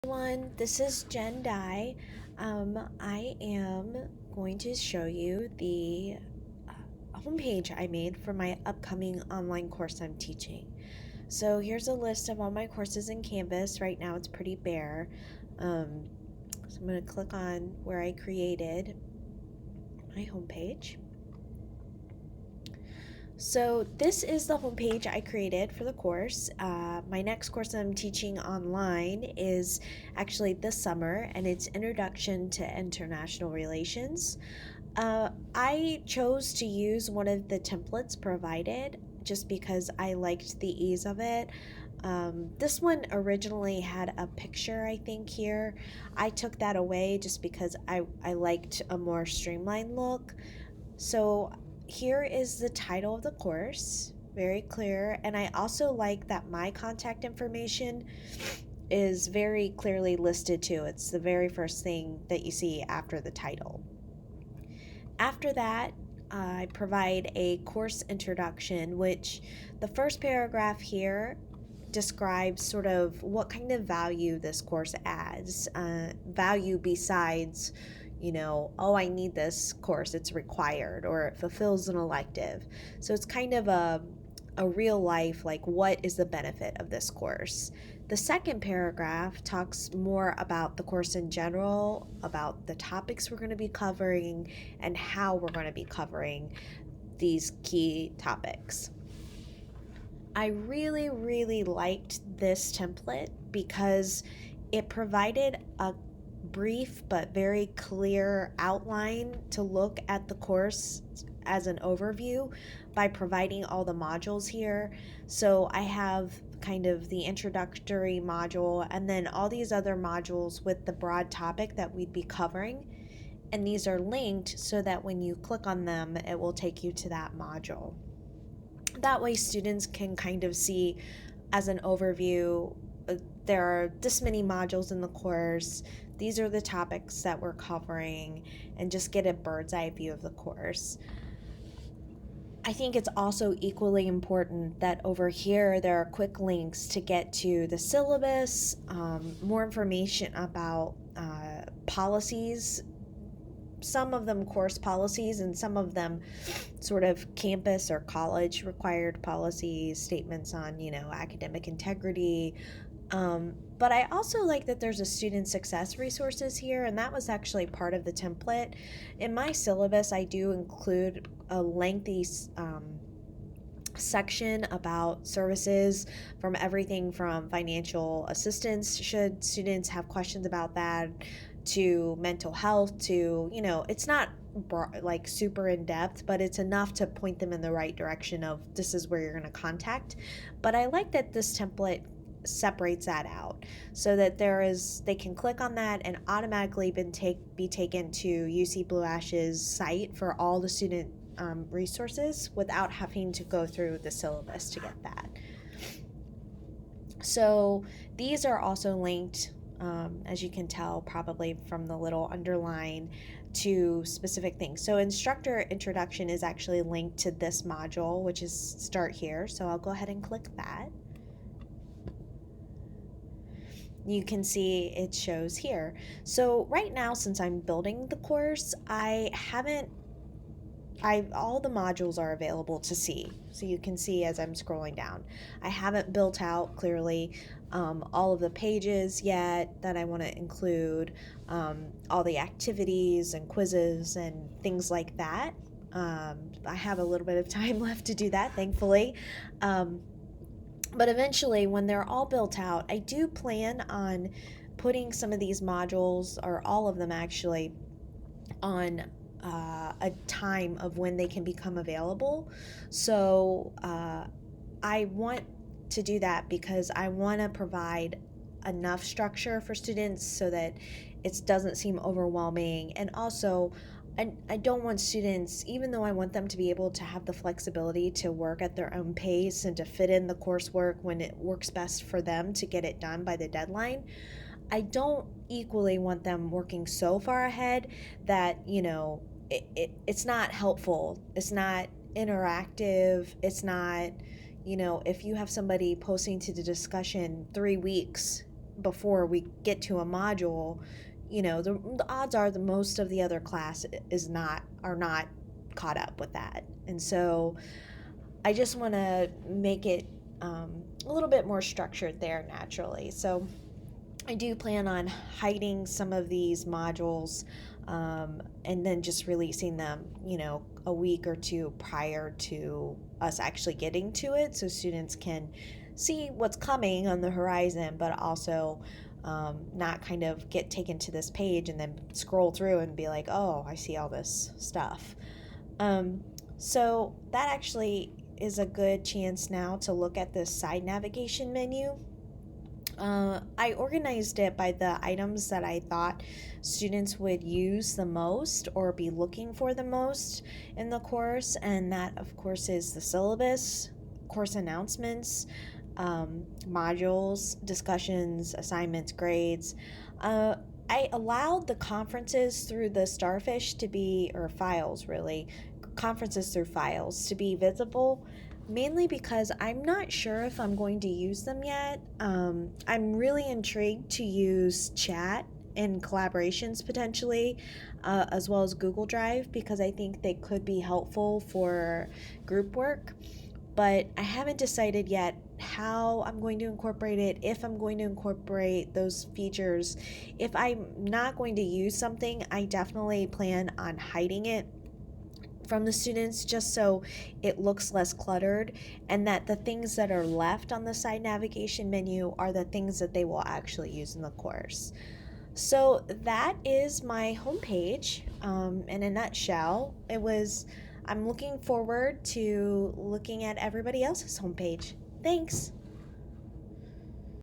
Everyone, this is Jen. I am going to show you the homepage I made for my upcoming online course I'm teaching. So here's a list of all my courses in Canvas. Right now it's pretty bare. So I'm going to click on where I created my homepage. So this is the homepage I created for the course. My next course I'm teaching online is actually this summer, and it's Introduction to International Relations. I chose to use one of the templates provided just because I liked the ease of it. This one originally had a picture, I think, here. I took that away just because I liked a more streamlined look. So here is the title of the course, very clear. And I also like that my contact information is very clearly listed too. It's the very first thing that you see after the title. After that, I provide a course introduction, which the first paragraph here describes sort of what kind of value this course adds. Value besides, oh, I need this course, it's required, or it fulfills an elective. So it's kind of a real life, like, what is the benefit of this course? The second paragraph talks more about the course in general, about the topics we're going to be covering, and how we're going to be covering these key topics. I really, really liked this template because it provided a brief but very clear outline to look at the course as an overview by providing all the modules here. So I have kind of the introductory module and then all these other modules with the broad topic that we'd be covering. And these are linked so that when you click on them, it will take you to that module. That way students can kind of see as an overview, there are this many modules in the course, these are the topics that we're covering, and just get a bird's eye view of the course. I think it's also equally important that over here there are quick links to get to the syllabus, more information about policies, some of them course policies and some of them sort of campus or college required policies, statements on, academic integrity. But I also like that there's a student success resources here, and that was actually part of the template. In my syllabus, I do include a lengthy section about services, from everything from financial assistance should students have questions about that, to mental health, to, it's not like super in depth, but it's enough to point them in the right direction of this is where you're going to contact. But I like that this template separates that out so that they can click on that and automatically be taken to UC Blue Ash's site for all the student resources without having to go through the syllabus to get that. So these are also linked, as you can tell probably from the little underline, to specific things. So instructor introduction is actually linked to this module, which is start here. So I'll go ahead and click that. You can see it shows here. So right now, since I'm building the course, all the modules are available to see. So you can see as I'm scrolling down. I haven't built out clearly all of the pages yet that I want to include, all the activities and quizzes and things like that. I have a little bit of time left to do that, thankfully. But eventually, when they're all built out, I do plan on putting some of these modules, or all of them actually, on a time of when they can become available. So I want to do that because I want to provide enough structure for students so that it doesn't seem overwhelming. And also, I don't want students, even though I want them to be able to have the flexibility to work at their own pace and to fit in the coursework when it works best for them to get it done by the deadline, I don't equally want them working so far ahead that, it's not helpful. It's not interactive. It's not, if you have somebody posting to the discussion 3 weeks before we get to a module, the odds are the most of the other class are not caught up with that. And so I just want to make it a little bit more structured there naturally. So I do plan on hiding some of these modules, and then just releasing them, a week or two prior to us actually getting to it, so students can see what's coming on the horizon, but also not kind of get taken to this page and then scroll through and be like, oh, I see all this stuff. So that actually is a good chance now to look at this side navigation menu. I organized it by the items that I thought students would use the most or be looking for the most in the course, and that, of course, is the syllabus, course announcements, modules, discussions, assignments, grades. I allowed the conferences through the Starfish to be, or files really, conferences through files to be visible, mainly because I'm not sure if I'm going to use them yet. I'm really intrigued to use chat and collaborations potentially, as well as Google Drive, because I think they could be helpful for group work. But I haven't decided yet how I'm going to incorporate it, if I'm going to incorporate those features. If I'm not going to use something, I definitely plan on hiding it from the students just so it looks less cluttered, and that the things that are left on the side navigation menu are the things that they will actually use in the course. So that is my homepage, in a nutshell. I'm looking forward to looking at everybody else's homepage. Thanks.